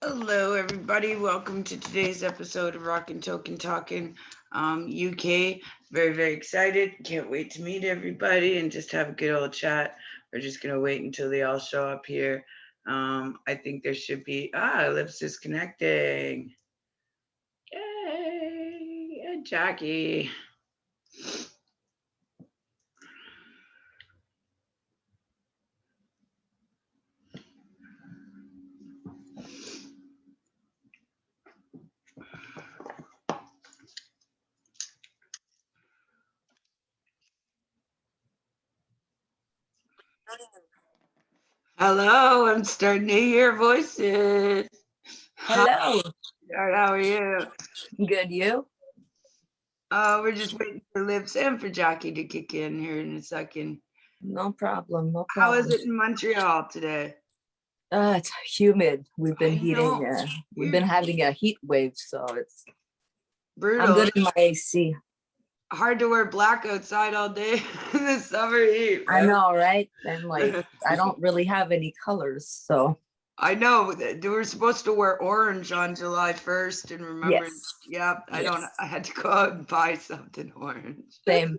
Hello, everybody. Welcome to today's episode of Rockin' Token Talking UK. Very, very excited. Can't wait to meet everybody and just have a good old chat. We're just going to wait until they all show up here. I think there should be, Lips is connecting. Yay, Jackie. Hello, I'm starting to hear voices. Hello. How are you? Good, you? We're just waiting for Lips and for Jackie to kick in here in a second. No problem, no How problem. is it in Montreal today? It's humid. We've been We've been having a heat wave, so it's brutal. I'm good in my AC. Hard to wear black outside all day in the summer heat. I know, right? And like I don't really have any colors, so I know that we're supposed to wear orange on July 1st and remember, yes. I had to go out and buy something orange. Same.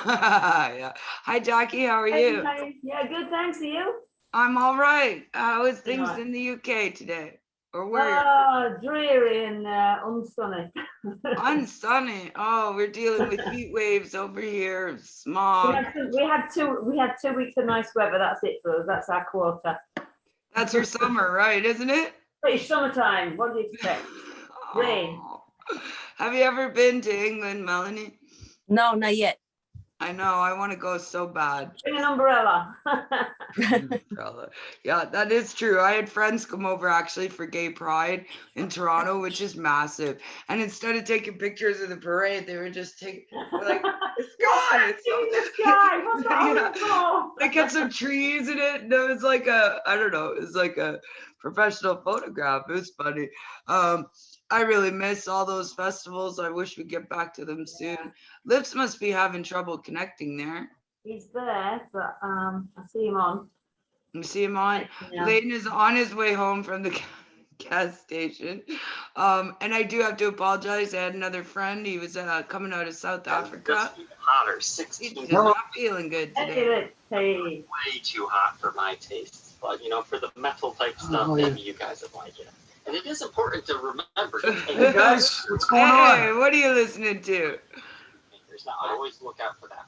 Yeah. Hi Jackie, how are you? Hi. Yeah, good, thanks to you. I'm all right. How is things in the UK today? Or where? Dreary and unsunny. Unsunny. Oh, we're dealing with heat waves over here, smog. We had 2 weeks of nice weather. That's it for us. That's our quota. That's your summer, right? Isn't it? It's summertime. What do you expect? Rain. Oh. Have you ever been to England, Melanie? No, not yet. I know. I want to go so bad. Bring an umbrella. Yeah, that is true. I had friends come over actually for Gay Pride in Toronto, which is massive. And instead of taking pictures of the parade, they were just taking like the sky. The sky. What's that for? They kept some trees in it, and it was like it was like a professional photograph. It was funny. I really miss all those festivals. I wish we'd get back to them soon. Lips must be having trouble connecting there. He's there, but I see him on. You see him on? Yeah. Layton is on his way home from the gas station. And I do have to apologize. I had another friend. He was coming out of South Africa. Hotter, He's 16. just not feeling good today. Hey. Way too hot for my tastes. But for the metal type stuff, maybe you guys would like it. And it is important to remember. Hey guys, what's going Hey, on? what are you listening to? Always look out for that.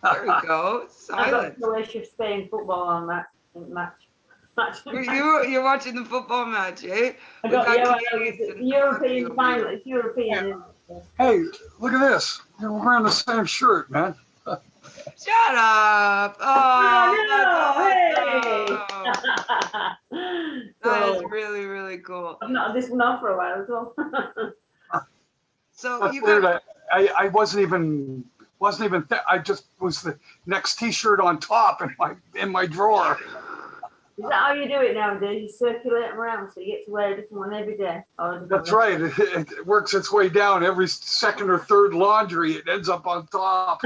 There we go. I got Silence. Croatia Spain football on that match. You're watching the football match, eh? I got Canadians and European Brazil. final. It's European. Hey, look at this. We're wearing the same shirt, man. Shut up. Oh, That is So really, really cool. I've not had this one on for a while as well. So That's you weird. got I wasn't even. I just was the next T-shirt on top in my drawer. Is that how you do it nowadays? You circulate them around so you get to wear a different one every day? That's right. It works its way down every second or third laundry. It ends up on top.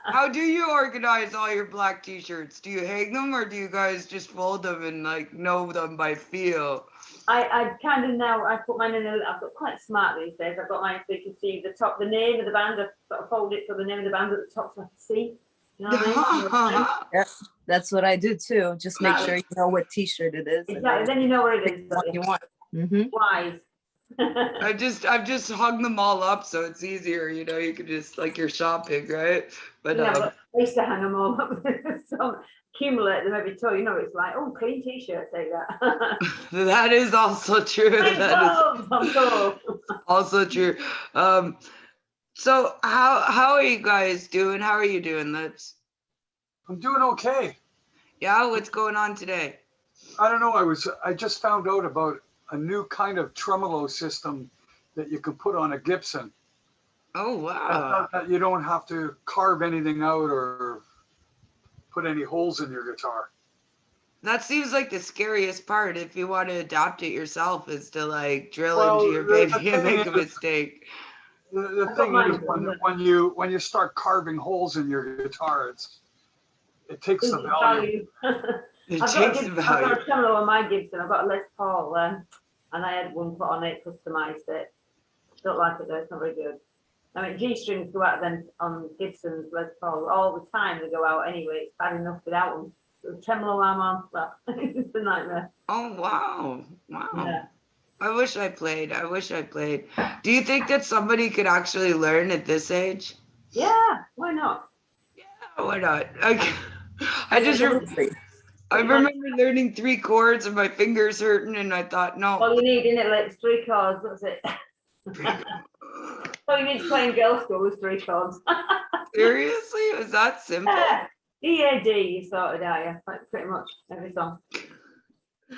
how do you organize all your black t-shirts? Do you hang them or do you guys just fold them and like know them by feel? I kind of now, I put mine in I've got quite smart these days. I've got mine so you can see the top, the name of the band. I sort of fold it so the name of the band at the top so I can see. You know what I mean? Yeah, that's what I do too. Just make sure you know what T-shirt it is. Exactly. Then you know what it is. What you want. Mm-hmm. Wise. I've just hung them all up so it's easier, you can just like you're shopping, right? But But I used to hang them all up. So accumulate them every time. It's like, oh, clean t-shirt, take that. that is also true. That is also true. So how are you guys doing? How are you doing, Lips? I'm doing okay. Yeah, what's going on today? I don't know. I just found out about a new kind of tremolo system that you can put on a Gibson. Oh wow. That you don't have to carve anything out or put any holes in your guitar. That seems like the scariest part if you want to adapt it yourself is to like drill into your baby and make a mistake. The got thing mine is, done, when you start carving holes in your guitar, it takes the value. It I've takes the got value. a tremolo on my Gibson. I've got a Les Paul, and I had one put on it, customized it. Don't like it though, it's not very good. I mean, G strings go out then on Gibson's Les Paul all the time. They go out anyway. It's bad enough without them. The tremolo arm on, well, it's a nightmare. Oh, wow. Wow. Yeah. I wish I played. Do you think that somebody could actually learn at this age? Yeah, why not? Yeah, why not? I Absolutely. remember learning 3 chords and my fingers hurting, and I thought, no. All you need in it, like 3 chords. That's it. All you need to play in girls' school is 3 chords. Seriously? It was that simple? Yeah. EAD, you sorted out, yeah, like pretty much every song.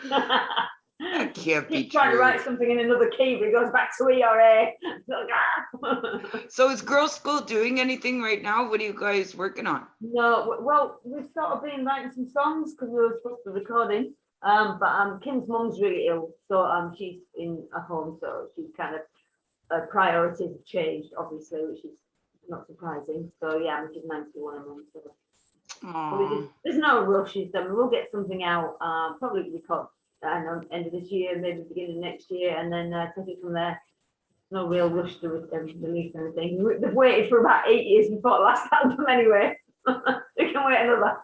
That can't be Keep trying to true. write something in another key, but it goes back to E or A. It's like, ah. So is Girls School doing anything right now? What are you guys working on? No, well, we've sort of been writing some songs because we were supposed to be recording. But Kim's mum's really ill, so she's at home, so she's kind of priorities have changed, obviously, which is not surprising. So yeah, she's 91 a month. So. Aww. There's no rushes. We'll get something out, probably record end of this year, maybe beginning of next year, and then take it from there. No real rush to release anything. They've waited for about 8 years before the last album anyway. They can wait another.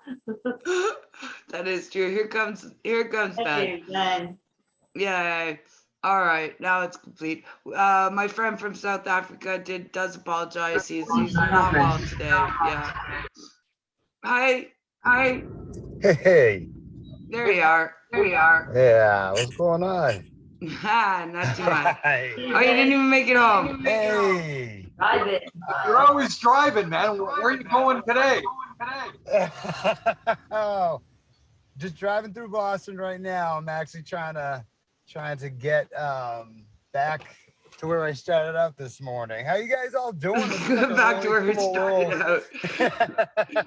That is true. Here comes Ben. Then. Yeah. All right, now it's complete. My friend from South Africa does apologize. He's not well today. Yeah. Hi. Hey, There you are. yeah, what's going on? Not too much. Hey, Oh, you didn't even make it home. hey. Drive it. You're always driving, man. Where are you going today? Oh, just driving through Boston right now. I'm actually trying to get back to where I started out this morning. How you guys all doing? This is like a Back to where really we cool started world.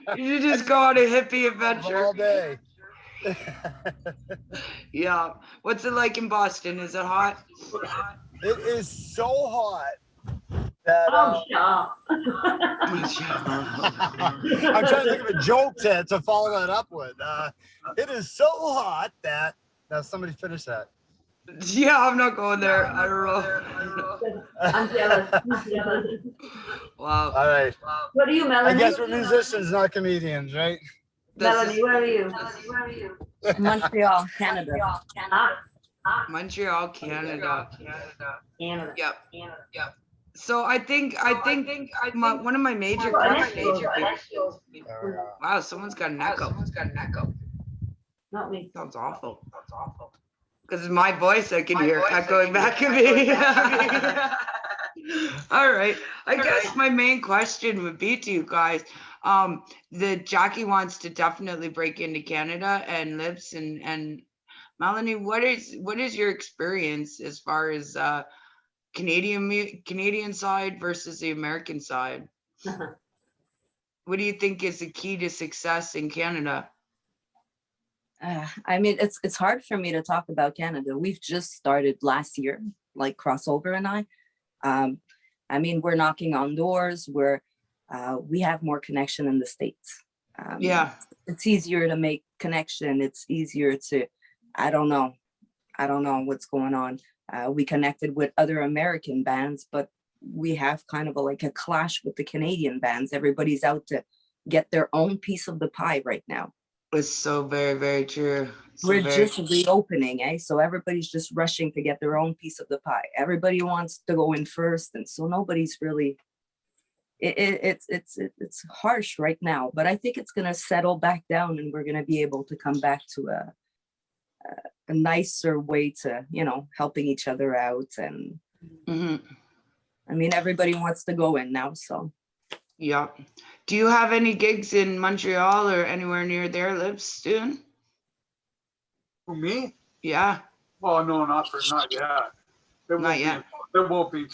out. You just go on a hippie adventure. All day. Yeah. What's it like in Boston? Is it hot? It is so hot that Oh, shut up. I'm trying to think of a joke to follow that up with. It is so hot that now somebody finish that. Yeah, I'm not going there. I don't know. I'm jealous. I'm jealous. Wow. All right. What are you, I Melanie? guess we're musicians, not comedians, right? Melanie, where are you? Montreal, Canada. Montreal, Canada. Canada. Yep. So I think one of my major wow, someone's got an echo. Not me. Sounds awful. Because it's my voice I can hear echoing back at me. All right. I guess my main question would be to you guys. The Jackie wants to definitely break into Canada and lives and Melanie, what is your experience as far as Canadian side versus the American side? What do you think is the key to success in Canada? I mean, it's hard for me to talk about Canada. We've just started last year, like Crossover and I. I mean, we're knocking on doors. We have more connection in the States. Yeah. It's easier to make connection. It's easier to, I don't know what's going on. We connected with other American bands, but we have kind of a clash with the Canadian bands. Everybody's out to get their own piece of the pie right now. It's so very, very true. We're just reopening, so everybody's just rushing to get their own piece of the pie. Everybody wants to go in first, and so nobody's really. It's harsh right now, but I think it's gonna settle back down, and we're gonna be able to come back to a nicer way to helping each other out, and I mean everybody wants to go in now, so. Yeah. Do you have any gigs in Montreal or anywhere near there lives soon? For me? Yeah. Well, no, not yet. Not yet. It won't be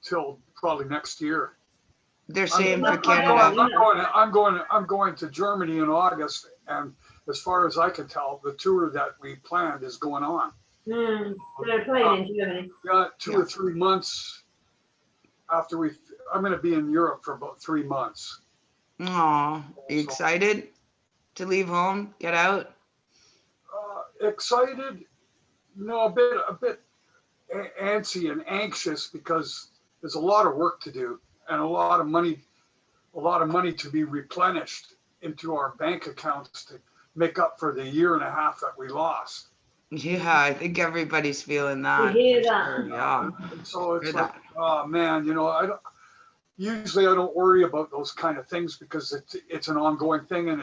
till probably next year. They're saying for I'm Canada. I'm going to Germany in August, and as far as I can tell, the tour that we planned is going on. They're playing in Germany. Got 2 or 3 months I'm going to be in Europe for about 3 months. Aw, you excited to leave home, get out? Excited? No, a bit antsy and anxious because there's a lot of work to do and a lot of money to be replenished into our bank accounts to make up for the 1.5 years that we lost. Yeah, I think everybody's feeling that. hear for that. sure, yeah. And so it's Hear like, that. oh man, usually I don't worry about those kind of things because it's an ongoing thing and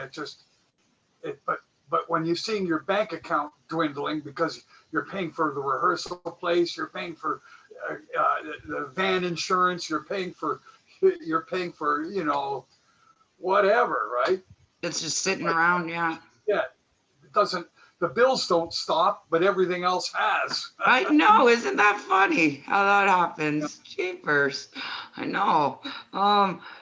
but when you're seeing your bank account dwindling because you're paying for the rehearsal place, you're paying for the van insurance, you're paying for whatever, right? It's just sitting around, yeah. Yeah, the bills don't stop, but everything else has. I know, isn't that funny how that happens? Jeepers. I know.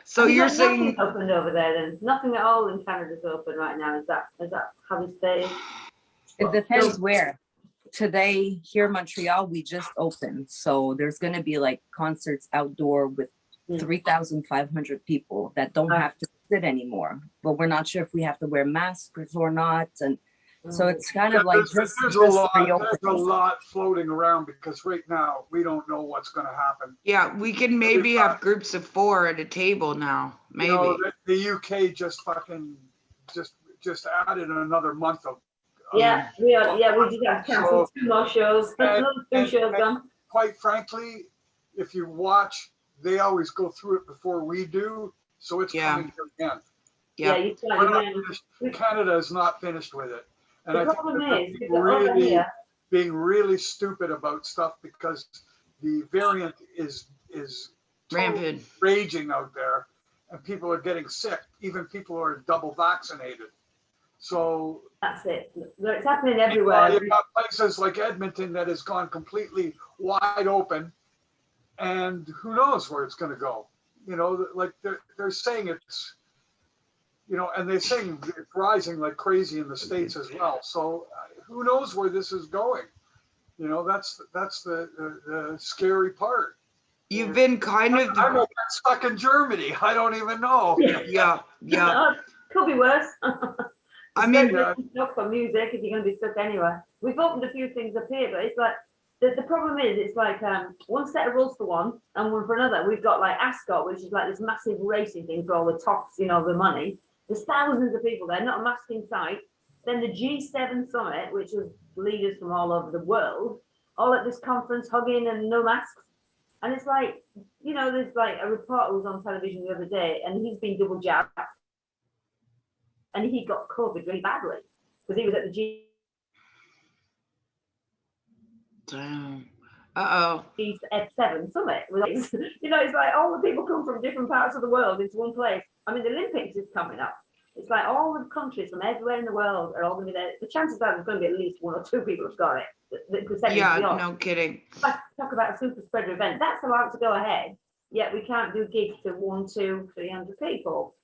So Have you you're got saying nothing opened over there then? Nothing at all in Canada's open right now. Is that how it stays? It depends where. Today here in Montreal, we just opened. So there's going to be like concerts outdoor with 3,500 people that don't have to sit anymore. But we're not sure if we have to wear masks or not. And so it's kind of like There's a lot floating around because right now we don't know what's going to happen. yeah, we can maybe have groups of 4 at a table now. Maybe. The UK just fucking just added another month of. We did have cancelled 2 more shows. Another 2 shows gone. Quite frankly, if you watch, they always go through it before we do, so it's coming here again. Yeah. You We're not again. finished. Canada is not finished with it, and The I think problem that is, they're over here, being really stupid about stuff because the variant is Rampant. raging out there, and people are getting sick. Even people who are double vaccinated. So that's it. It's happening everywhere. you've got places like Edmonton that has gone completely wide open, and who knows where it's going to go. Like they're saying it's, and they're saying it's rising like crazy in the States as well. So who knows where this is going? That's the scary part. You've been kind of I'm stuck in Germany. I don't even know. yeah. Could be worse. I mean, Not for music if you're going to be stuck anywhere. We've opened a few things up here, but it's like the problem is it's like one set of rules for one and one for another. We've got like Ascot, which is like this massive racing thing for all the tops, the money. There's thousands of people there, not a mask in sight. Then the G7 summit, which was leaders from all over the world, all at this conference hugging and no masks. And it's like, there's like a reporter who was on television the other day and he's been double jabbed. And he got COVID really badly because he was at the damn. G7 summit. It's like all the people come from different parts of the world into one place. I mean, the Olympics is coming up. It's like all the countries from everywhere in the world are all going to be there. The chances are there's going to be at least 1 or 2 people who've got it. Yeah, no kidding. Talk about a super spreader event. That's allowed to go ahead. Yet we can't do gigs to 100, 200, 300 people.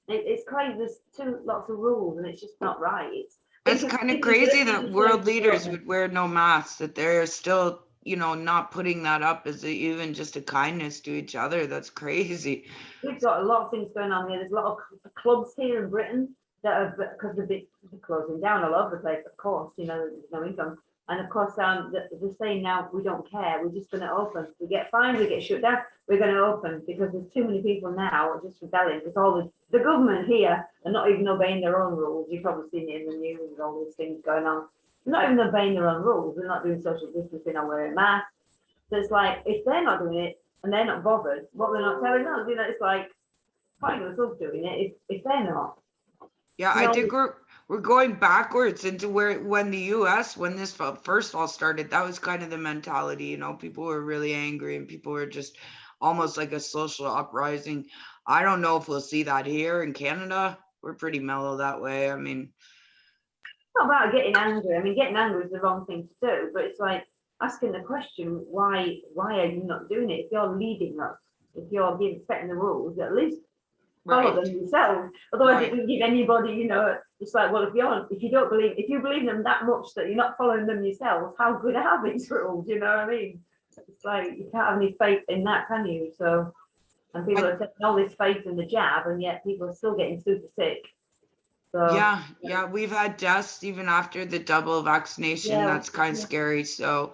It's crazy. There's lots of rules, and it's just not right. It's kind of crazy that world leaders would wear no masks, that they're still, not putting that up as even just a kindness to each other. That's crazy. We've got a lot of things going on here. There's a lot of clubs here in Britain that are, because they're closing down all over the place, of course, there's no income. And of course, they're saying now, we don't care, we're just going to open. We get fined, we get shut down, we're going to open because there's too many people now just rebelling. Because all the government here are not even obeying their own rules. You've probably seen it in the news and all these things going on. They're not even obeying their own rules. They're not doing social distancing or wearing masks. So it's like, if they're not doing it and they're not bothered, what they're not telling us, it's like, pointless us doing it if they're not. Yeah, I think we're going backwards into when the US, when this first all started, that was kind of the mentality, people were really angry and people were just almost like a social uprising. I don't know if we'll see that here in Canada. We're pretty mellow that way. I mean, it's not about getting angry. I mean, getting angry is the wrong thing to do, but it's like asking the question, why are you not doing it? If you're leading us, if you're setting the rules, at least follow them yourself. Otherwise, it doesn't give anybody, it's like, well, if you believe them that much that you're not following them yourself, how good are these rules? You know what I mean? It's like you can't have any faith in that, can you? So And people are taking all this faith in the jab, and yet people are still getting super sick. So, Yeah, we've had deaths even after the double vaccination. Yeah, That's kind of yeah. scary. So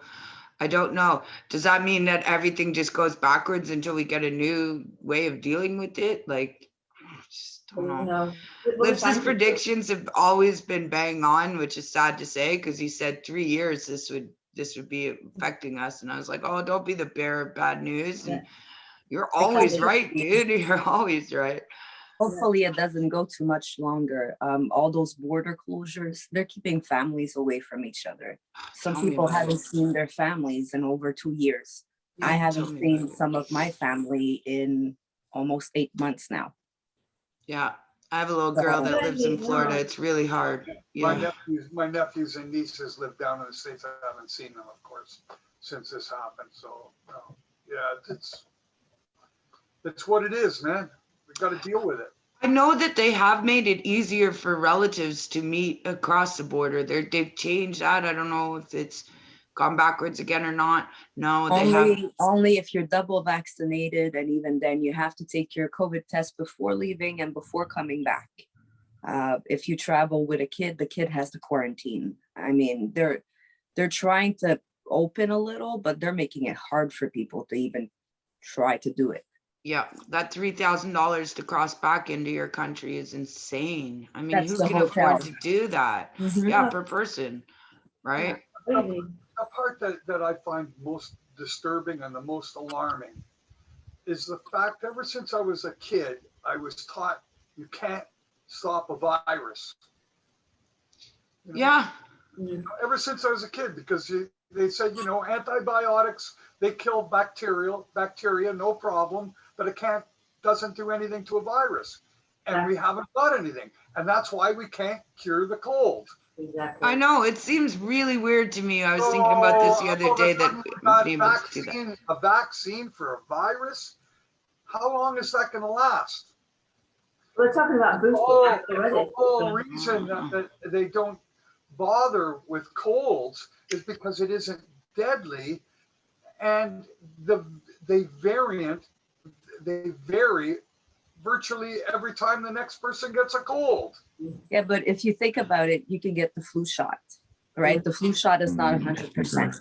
I don't know. Does that mean that everything just goes backwards until we get a new way of dealing with it? Like, I just don't know. Well, the Lips's scientists- predictions have always been bang on, which is sad to say because he said 3 years this would be affecting us, and I was like, oh, don't be the bearer of bad news. And you're always Because- right, dude. You're always right. Hopefully it doesn't go too much longer. All those border closures, they're keeping families away from each other. Some Tell me people about it. haven't seen their families in over 2 years. I Yeah, haven't tell me seen about it. some of my family in almost 8 months now. Yeah, I have a little girl that lives in Florida. It's really hard. Yeah, My nephews and nieces live down in the States. I haven't seen them, of course, since this happened. So, yeah, it's what it is, man. We got to deal with it. I know that they have made it easier for relatives to meet across the border. They've changed that. I don't know if it's gone backwards again or not. No, they have. Only if you're double vaccinated, and even then you have to take your COVID test before leaving and before coming back. If you travel with a kid, the kid has to quarantine. I mean, they're trying to open a little, but they're making it hard for people to even try to do it. Yeah, that $3,000 to cross back into your country is insane. I mean, That's who the can afford hotel. to do that? Mhm. Yeah, per person, right? Really. The part that I find most disturbing and the most alarming is the fact ever since I was a kid, I was taught you can't stop a virus. You know, Yeah, ever since I was a kid, because they said, antibiotics, they kill bacteria, no problem, but it doesn't do anything to a virus. And we haven't got anything. And that's why we can't cure the cold. Exactly. I know. It seems really weird to me. I was thinking about this the other day that that able to do that. a vaccine for a virus, how long is that going to last? We're talking about boosting already. The whole reason that they don't bother with colds is because it isn't deadly, and they vary virtually every time the next person gets a cold. Yeah, but if you think about it, you can get the flu shot, right? The flu shot is not 100%.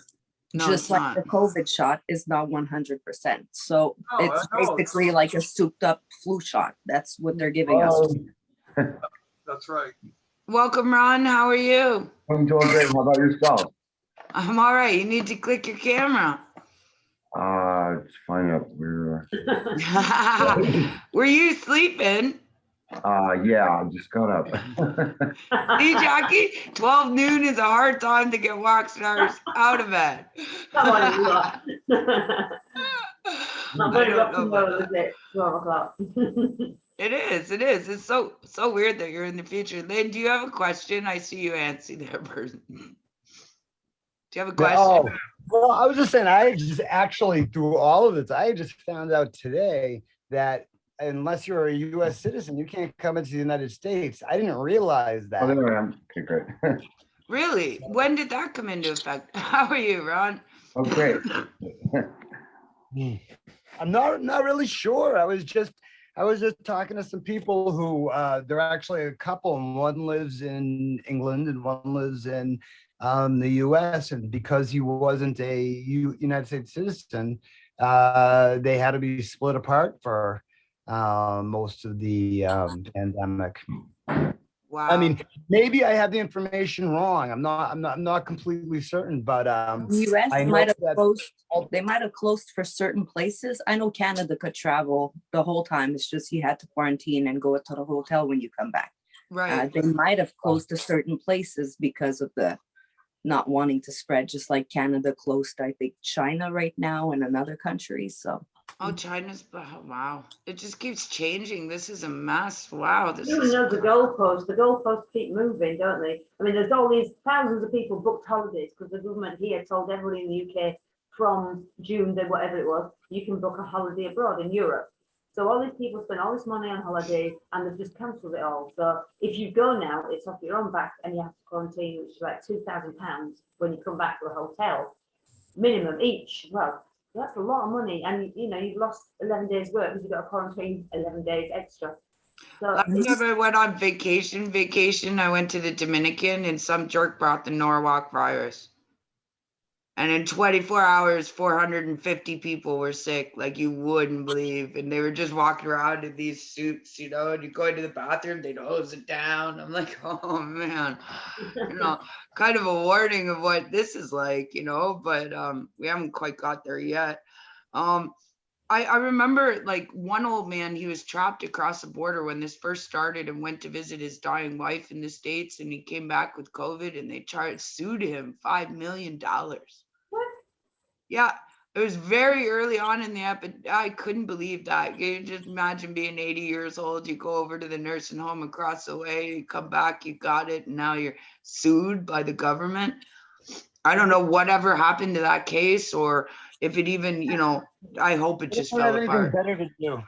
No, Just it's like not. the COVID shot is not 100%. So No, it's I know. basically like a souped up flu shot. That's what they're giving us. That's right. Welcome, Ron. How are you? I'm doing great. How about yourself? I'm all right. You need to click your camera. It's fine up. We're Were you sleeping? yeah, I just got up. See, Jackie, 12 noon is a hard time to get rock stars out of bed. Come on, you lot. Not I very don't rock know and about roll, that. is it? 12 o'clock. It is. It's so weird that you're in the future. Lynn, do you have a question? I see you antsy there, person. Do you have a question? Oh, well, I was just saying, I just actually, through all of this, I just found out today that unless you're a U.S. citizen, you can't come into the United States. I didn't realize Oh, that. there I am. Okay, great. Really? When did that come into effect? How are you, Ron? Oh, great. I'm not really sure. I was just talking to some people who they're actually a couple, and one lives in England and one lives in the U.S. And because he wasn't a United States citizen, they had to be split apart for most of the pandemic. Wow. I mean, maybe I have the information wrong. I'm not completely certain, but The US I know might have that- closed, they might have closed for certain places. I know Canada could travel the whole time. It's just you had to quarantine and go to the hotel when you come back. right. They might have closed to certain places because of the not wanting to spread, just like Canada closed, I think, China right now and another country. So Oh, China's, wow. It just keeps changing. This is a mess. Wow. This You is, know the goalposts keep moving, don't they? I mean, there's all these thousands of people booked holidays because the government here told everybody in the UK from June, then whatever it was, you can book a holiday abroad in Europe. So all these people spend all this money on holidays and they've just cancelled it all. So if you go now, it's off your own back and you have to quarantine, which is like £2,000 when you come back to a hotel, minimum each. Well, That's a lot of money, and you know you've lost 11 days' work because you've got to quarantine 11 days extra. So Last time I went on vacation, I went to the Dominican and some jerk brought the Norwalk virus. And in 24 hours, 450 people were sick, like you wouldn't believe. And they were just walking around in these suits, you know, and you go into the bathroom, they'd hose it down. I'm like, oh man, you know, kind of a warning of what this is like, you know, but we haven't quite got there yet. I remember like one old man, he was trapped across the border when this first started and went to visit his dying wife in the States, and he came back with COVID and they sued him $5 million. what? Yeah, it was very early on in the epidemic. I couldn't believe that. You just imagine being 80 years old, you go over to the nursing home across the way, you come back, you got it, and now you're sued by the government. I don't know whatever happened to that case, or if it even, you know, I hope it just They don't have fell anything apart. better to do.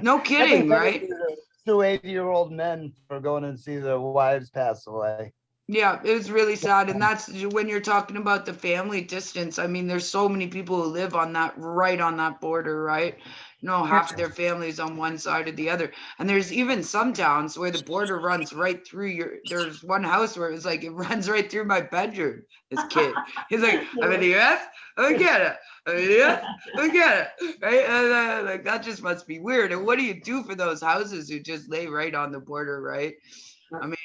No kidding, Nothing better right? to do than sue 80-year-old men for going and see their wives pass away. Yeah, it was really sad. And that's when you're talking about the family distance. I mean, there's so many people who live on that, right on that border, right? You know, half of their families on one side or the other. And there's even some towns where the border runs right through there's one house where it was like, it runs right through my bedroom, this kid. He's like, I'm in the US, I'm in Canada. I'm in the US, I'm in Canada, right? And like, that just must be weird. And what do you do for those houses who just lay right on the border, right? I mean,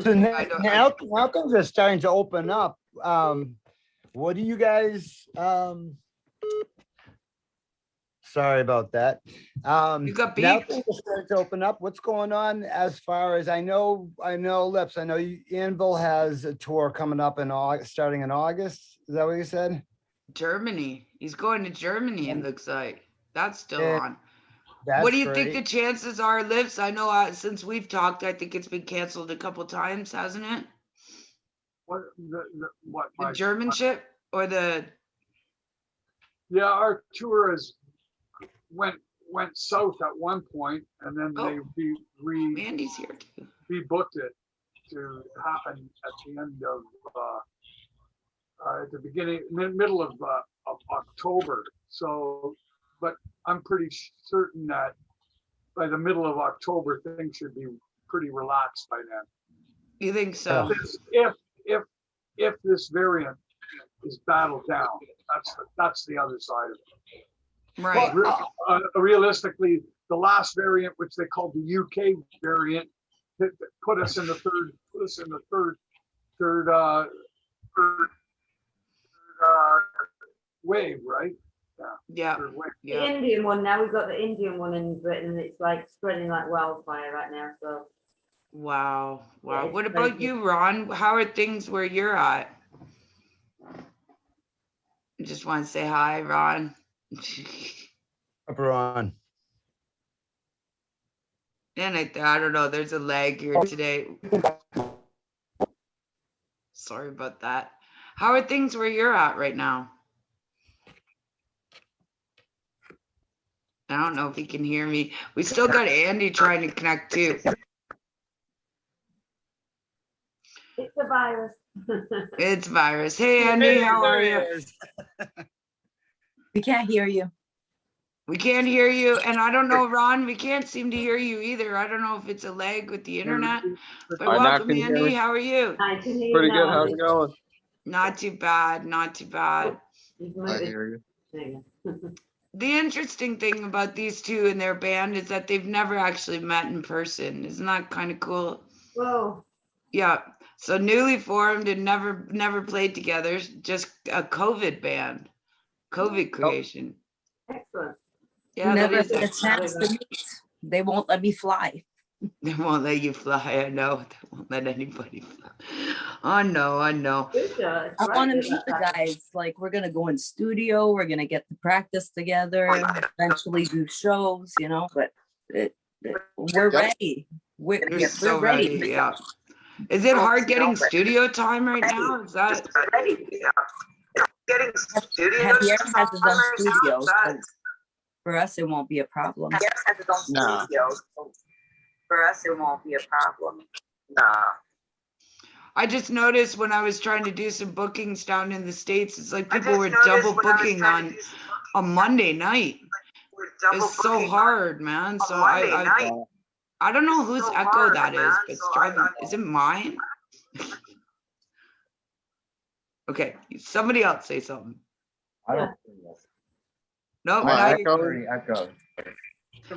So I don't- now things are starting to open up. What do you guys, sorry about that. You got Now beeped. things are starting to open up. What's going on as far as I know, Lips, I know Anvil has a tour coming up in August, starting in August. Is that what you said? Germany. He's going to Germany, it looks like. That's still Yeah, on. That's What do you think great. the chances are, Lips? I know since we've talked, I think it's been canceled a couple times, hasn't it? What, what, The my, German ship or the, yeah, our tour is, went south at one point, and then Oh. they Mandy's here too. rebooked it to happen at the end of, at the beginning, middle of October. So, but I'm pretty certain that by the middle of October, things should be pretty relaxed by then. You think so? If this variant is battled down, that's the other side of it. Right. Realistically, the last variant, which they called the UK variant, that put us in the third wave, right? Yeah. Third wave. The Yeah. Indian one now, we've got the Indian one in Britain, and it's like spreading like wildfire right now. So Wow. Wow. it's What about crazy. you, Ron? How are things where you're at? I just want to say hi, Ron. Upper on. And I don't know, there's a lag here today. Sorry about that. How are things where you're at right now? I don't know if he can hear me. We still got Andy trying to connect too. It's a virus. It's virus. Hey, Andy, how are you? We can't hear you. We can't hear you. And I don't know, Ron, we can't seem to hear you either. I don't know if it's a lag with the internet. But Hi, now welcome, can you hear Andy. me? How are you? I can hear you Pretty now, good. How's Andy. it going? Not too bad. Not too bad. You've I muted. hear you. There you go. The interesting thing about these two and their band is that they've never actually met in person. Isn't that kind of cool? Whoa. Yeah. So newly formed and never played together. Just a COVID band, COVID creation. Excellent. Yeah, that Never is had a excellent. chance to meet. They won't let me fly. They won't let you fly. I know. They won't let anybody fly. I know. I know. Good show. It's I right want to good meet the that. guys. Like, we're gonna go in studio. We're gonna get the practice together. Eventually do shows, you know. But we're Yep. ready. You're We're so ready. ready. Yeah. Is it hard getting studio time right now? Is that? Javier has his own studio, so for us it won't be a problem. Nah. For us it won't be a problem. I just noticed when I was trying to do some bookings down in the States, it's like people were double booking on a Monday night. It's so hard, man. So I don't know whose echo that is, but it's driving. Is it mine? Okay, somebody else say something. I don't. No, My now you- echo already echoed.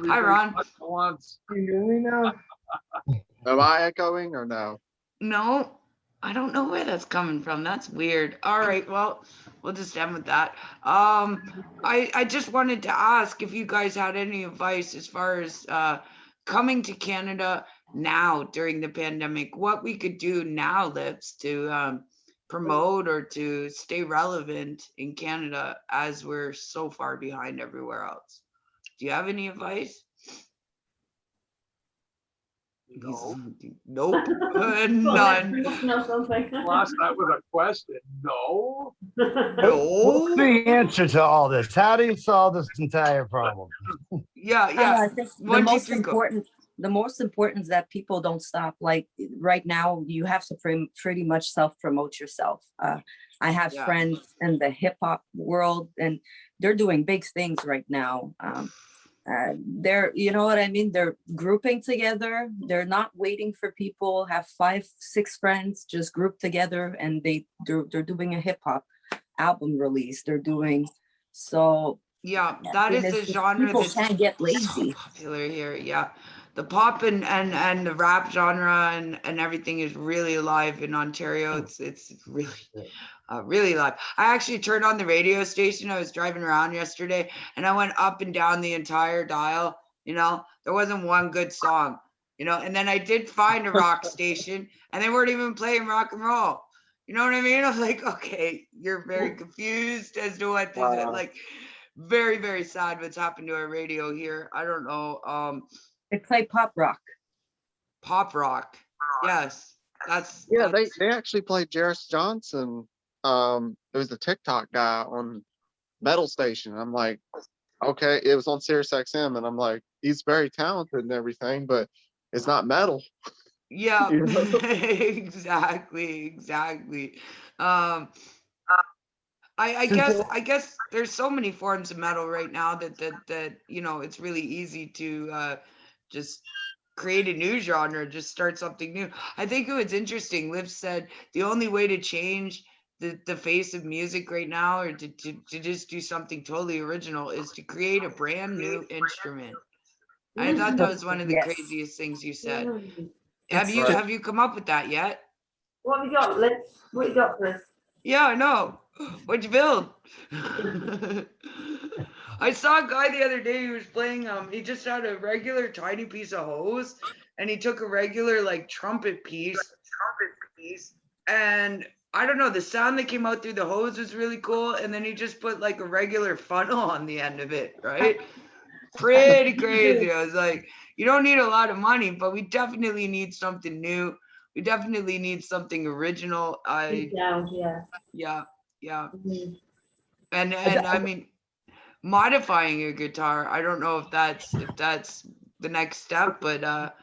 Hi, Ron. Once. Can you hear me now? Am I echoing or no? No, I don't know where that's coming from. That's weird. All right, well, we'll just end with that. I just wanted to ask if you guys had any advice as far as coming to Canada now during the pandemic, what we could do now, Lips, to promote or to stay relevant in Canada as we're so far behind everywhere else. Do you have any advice? No. Nope. Well, None. you must know something. Last that was a question. No. What's No. the answer to all this? How do you solve this entire problem? Yeah, yeah. I think the 1, 2, most 3, go. important is that people don't stop. Like right now, you have to pretty much self-promote yourself. I have Yeah. friends in the hip hop world, and they're doing big things right now. They're, you know what I mean? They're grouping together. They're not waiting for people. Have 5, 6 friends just group together, and they're doing a hip hop album release. They're doing so. Yeah, that is It a just- genre people that's can't get so lazy. popular here. Yeah, the pop and the rap genre and everything is really alive in Ontario. It's really alive. I actually turned on the radio station. I was driving around yesterday, and I went up and down the entire dial. You know, there wasn't one good song. You know, and then I did find a rock station, and they weren't even playing rock and roll. You know what I mean? I'm like, okay, you're very confused as to what this is. Like, very, very sad what's happened to our radio here. I don't know. They play pop rock. Pop rock. Yes. Yeah, that's they actually played Jairus Johnson. It was the TikTok guy on Metal Station. I'm like, okay, it was on Sirius XM, and I'm like, he's very talented and everything, but it's not metal. yeah, You know? exactly. I guess there's so many forms of metal right now that you know, it's really easy to just create a new genre, just start something new. I think it was interesting. Liv said the only way to change the face of music right now, or to just do something totally original, is to create a brand new instrument. I thought that was one of the Yes. craziest things you said. It's right. Have you come up with that yet? What have you got, Liz? What you got for us? Yeah, I know. What'd you build? I saw a guy the other day who was playing, he just had a regular tiny piece of hose, and he took a regular like trumpet piece, and I don't know, the sound that came out through the hose was really cool, and then he just put like a regular funnel on the end of it, right? Pretty crazy. I was like, you don't need a lot of money, but we definitely need something new. We definitely need something original. Yeah. Yeah. Mhm. And I mean, modifying a guitar, I don't know if that's the next step, but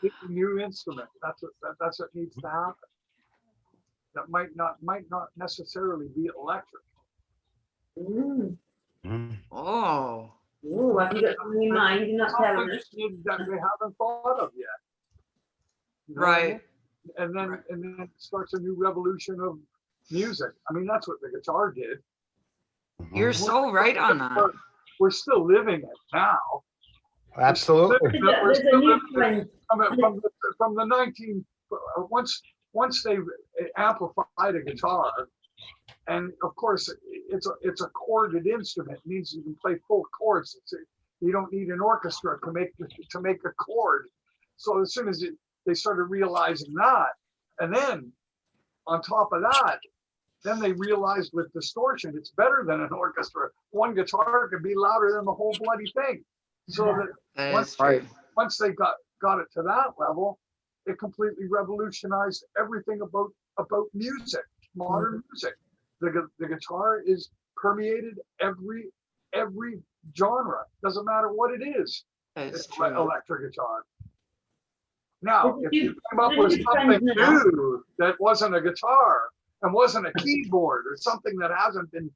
It's a new instrument. That's what needs to happen. That might not necessarily be electric. oh, Ooh, have you got something in mind? You're not telling us. Something that they haven't thought of yet. You know what I right. mean? And then it starts a new revolution of music. I mean, that's what the guitar did. You're so right on that. We're still living it now. Absolutely. We're There's a still new living it trend. from the 19 once they amplified a guitar, and of course it's a corded instrument. It means you can play full chords. You don't need an orchestra to make a chord. So as soon as they started realizing that, and then on top of that, then they realized with distortion, it's better than an orchestra. One guitar could be louder than the whole bloody thing. So that That is true. once they got it to that level, it completely revolutionized everything about music, modern music. The guitar is permeated every genre. Doesn't matter what it is. That is It's true. electric guitar. Now, if you came up with something new that wasn't a guitar and wasn't a keyboard or something that hasn't been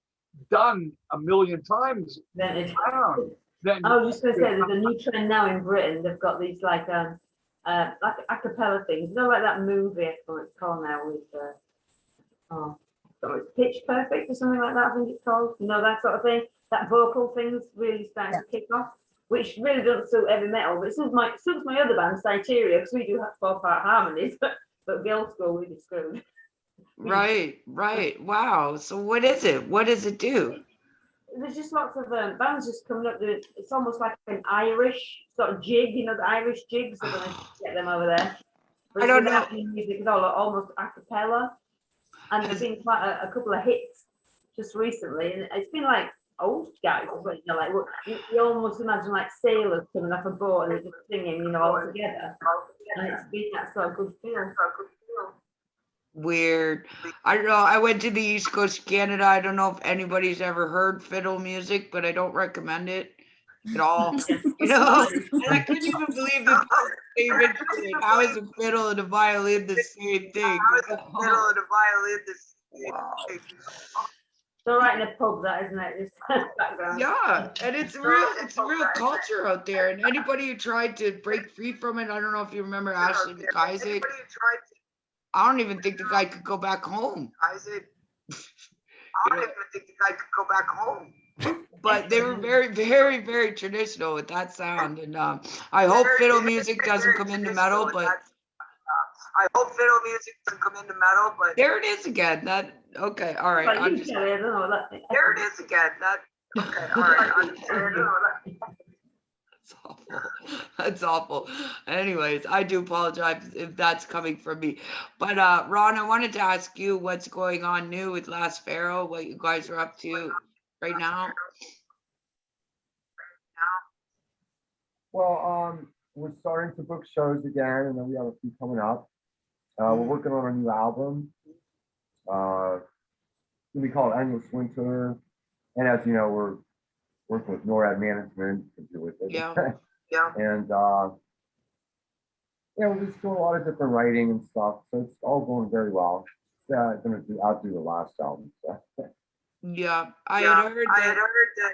done a million times Then it's. around, then I was just gonna say, there's a new trend now in Britain. They've got these like a cappella things. You know, like that movie, I forgot what it's called now with so it's Pitch Perfect or something like that. I think it's called. You know, that sort of thing. That vocal thing's really starting to kick off, which really doesn't suit heavy metal, but it suits my other band, Cyteria, because we do have 4-part harmonies, but girls go really screwed. Right. Wow. So what is it? What does it do? There's just lots of bands just coming up. It's almost like an Irish sort of jig, you know, the Irish jigs. They're going to get them over there. But I don't without know. any music at all, almost a cappella. And there's been quite a couple of hits just recently, and it's been like old guys, but you know, like you almost imagine like sailors coming off a boat and they're just singing, you know, all together. And it's been that sort of good feel. Weird. I don't know. I went to the East Coast of Canada. I don't know if anybody's ever heard fiddle music, but I don't recommend it at all. You know, and I couldn't even believe that people say it. How is a fiddle and a violin the same thing? So right in a pub, that isn't it? Just background. Yeah, and it's a real culture out there. And anybody who tried to break free from it, I don't know if you remember Ashley McIsaac. I don't even think the guy could go back home. But they were very, very, very traditional with that sound. And I hope fiddle music doesn't come into metal, but there it is again. Okay, all right. But I'm you just, Kelly, I don't know that. That's awful. That's awful. Anyways, I do apologize if that's coming from me. But Ron, I wanted to ask you what's going on new with Last Pharaoh, what you guys are up to right now. Well, we're starting to book shows again, and then we have a few coming up. We're working on a new album. We call it Endless Winter, and as you know, we're working with NORAD Management to do with it. Yeah. And we're just doing a lot of different writing and stuff, so it's all going very well. I'll do the last album. So. Yeah, I had heard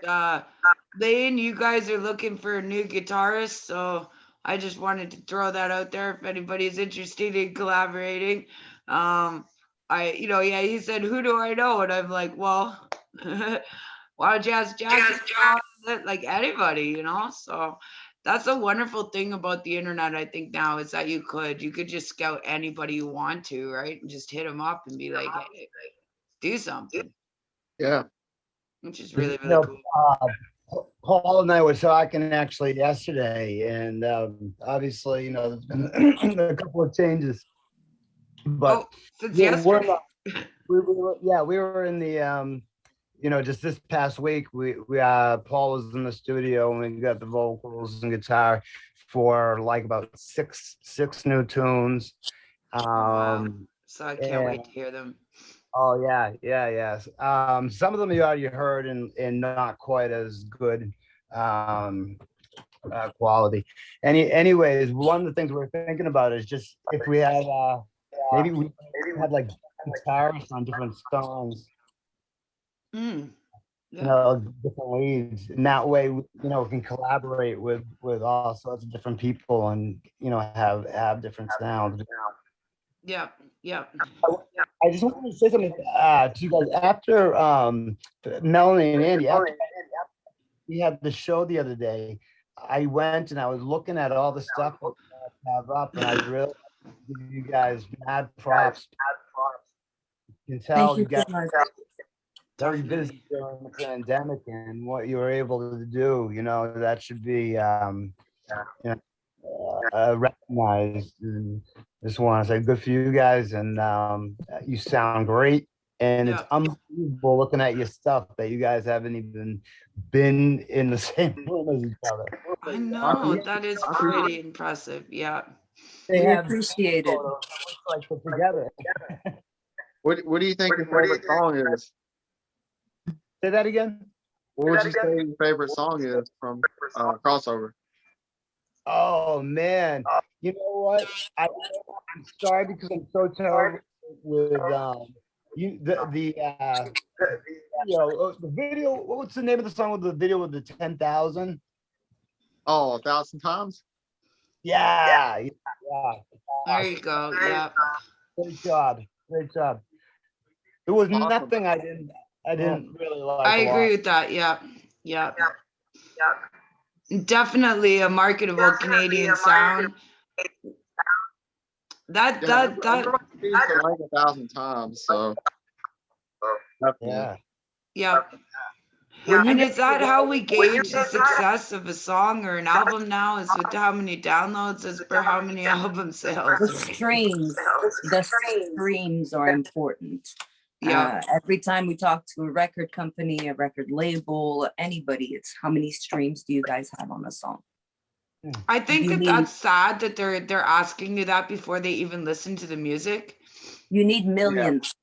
that Lane, you guys are looking for a new guitarist, so I just wanted to throw that out there if anybody's interested in collaborating. He said, who do I know? And I'm like, well, why don't you ask Jack? Like anybody, you know? So that's a wonderful thing about the internet, I think now, is that you could just scout anybody you want to, right? And just hit them up and be like, hey, do something. Yeah. Which is really, You really know, cool. Paul and I were talking actually yesterday, and obviously, you know, there's been a couple of changes. But Since yeah, yesterday. we were in the just this past week, we Paul was in the studio and we got the vocals and guitar for like about six new tunes. Wow. So I can't wait to hear them. Oh yeah. Some of them you already heard and not quite as good quality. Anyways, one of the things we're thinking about is just if we had maybe we had like guitarists on different songs. Yeah. You know, different leads, and that way, you know, we can collaborate with all sorts of different people, and you know, have different sounds. Yeah. I just wanted to say something to you guys after Melanie and Andy. After we had the show the other day, I went and I was looking at all the stuff that you have up, and I really give you guys mad props. You can tell you guys very busy during the pandemic, and what you were able to do, you know, that should be recognized. And just want to say good for you guys, and you sound great, and it's unbelievable looking at your stuff that you guys haven't even been in the same room as each other. I know, that is pretty impressive. Yeah. We appreciate it. Like put together. What do you think your favorite song is? Say that again. What would you say your favorite song is from Crossover? Oh man, You know what? I'm sorry because I'm so terrible with the video. What's the name of the song with the video with the 10,000? Oh, 1,000 times? Yeah. There you go. Yeah. Great job. Great job. There was Awesome. nothing I didn't really like. I a lot. agree with that. Yeah. Yeah. Definitely a marketable Canadian sound. That Yeah, that everybody seems to like 1,000 times, so. Definitely. Yeah. yeah. And is that how we gauge the success of a song or an album now? Is with how many downloads as per how many album The sales? streams are important. Yeah. Every time we talk to a record company, a record label, anybody, it's how many streams do you guys have on a song? I think You that need- that's sad that they're asking you that before they even listen to the music. You need millions.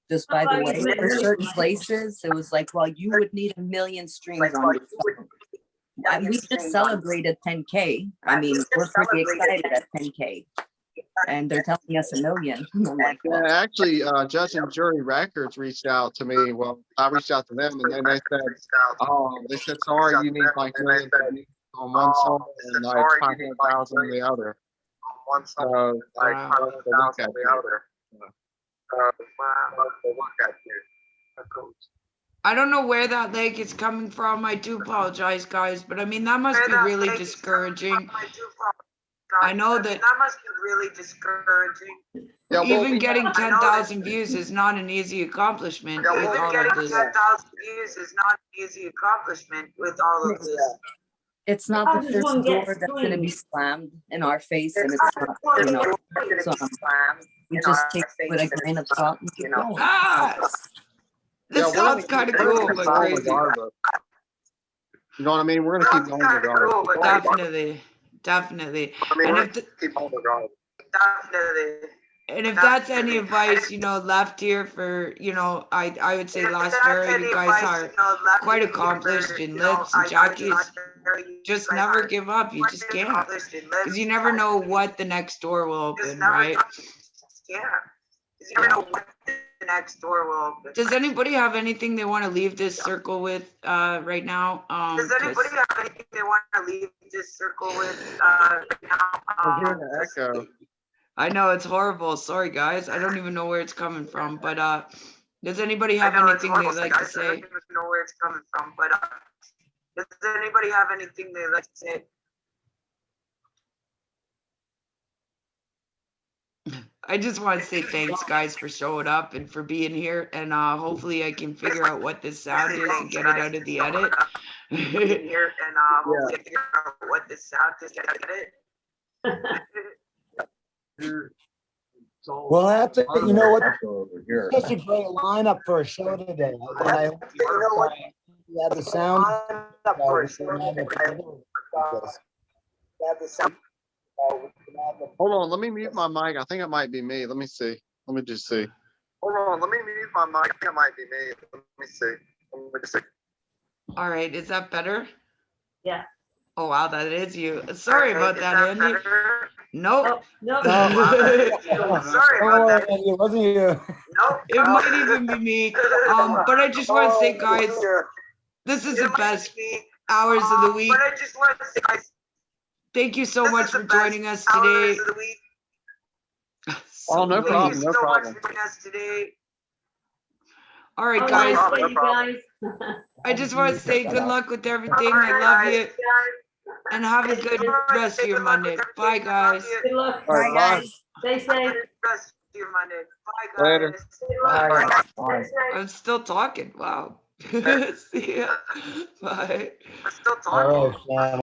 Just by the Oh, way, yeah. for certain places, it was like, well, you would need 1 million streams on your song. And we just celebrated 10K. I mean, we're pretty excited at 10K. And they're telling us 1 million. I'm like, Yeah, well, actually, Judge and Jury Records reached out to me. Well, I reached out to them and then they said, sorry, you need like millions of views on one song and like 500,000 on the other. So, like, Wow. I'll have to look at it. I don't know where that leg is coming from. I do apologize, guys, but I mean that must be really discouraging. I know that must be really discouraging. Yeah, well, even we getting have- 10,000 views is not an easy accomplishment with Even all getting of this. 10,000 views is not an easy accomplishment with all of this. it's not How the does first one get door that's going to be streams? slammed in our face, and it's not, you know, so we just take it with a grain of salt and keep going. Ah, this Yeah, we're gonna sounds kind of we're gonna cool, keep but going crazy. regardless. You know what I mean? We're gonna keep going regardless. Definitely, definitely. And if the, Definitely. and if that's any advice, you know, left here for, you know, I would say last era, you guys are quite accomplished in lips and jockeys. Just never give up. You just can't, because you never know what the next door will open, right? Yeah. 'Cause you never know what the next door will open. Does anybody have anything they want to leave this circle with right now? Does 'Cause anybody have anything they want to leave this circle with now? I'm hearing an echo. I know it's horrible. Sorry, guys. I don't even know where it's coming from. But does anybody I have know it's anything they'd horrible, like to guys. I don't say? even know where it's coming from, but does anybody have anything they'd like to say? I just want to say thanks, guys, for showing up and for being here. And hopefully I can figure out what this sound is and get it out of the edit. Being here and hopefully figure out what this sound is. Get it? We'll have to, you know what? Over here. Such a great lineup for a show today. And I hope you have the sound. Hold on, let me mute my mic. I think it might be me. Let me see. Let me just see. Hold on, let me mute my mic. I think it might be me. Let me see. Let me see. All right. Is that better? Yeah. Oh, wow. That is you. Sorry about that, Andy. Better? Nope. Oh, no. Sorry about that. It wasn't you. Nope. It might even be me. But I just want to say, guys, this is the best hours of the week. But I just want to say, guys, Thank you so this much is for the best joining us hours today. of the week. Oh, no So problem. nice. No so problem. much for joining us today. All right, Oh, guys. nice day, you guys. I just want to say good luck with everything. I love you. And have a good rest of your Monday. Bye, guys. Good luck. All right, bye. Stay safe. Rest of your Monday. Bye, guys. Later. Bye. Bye. I'm still talking. Wow. See ya. Bye. We're still All talking. right, Sam.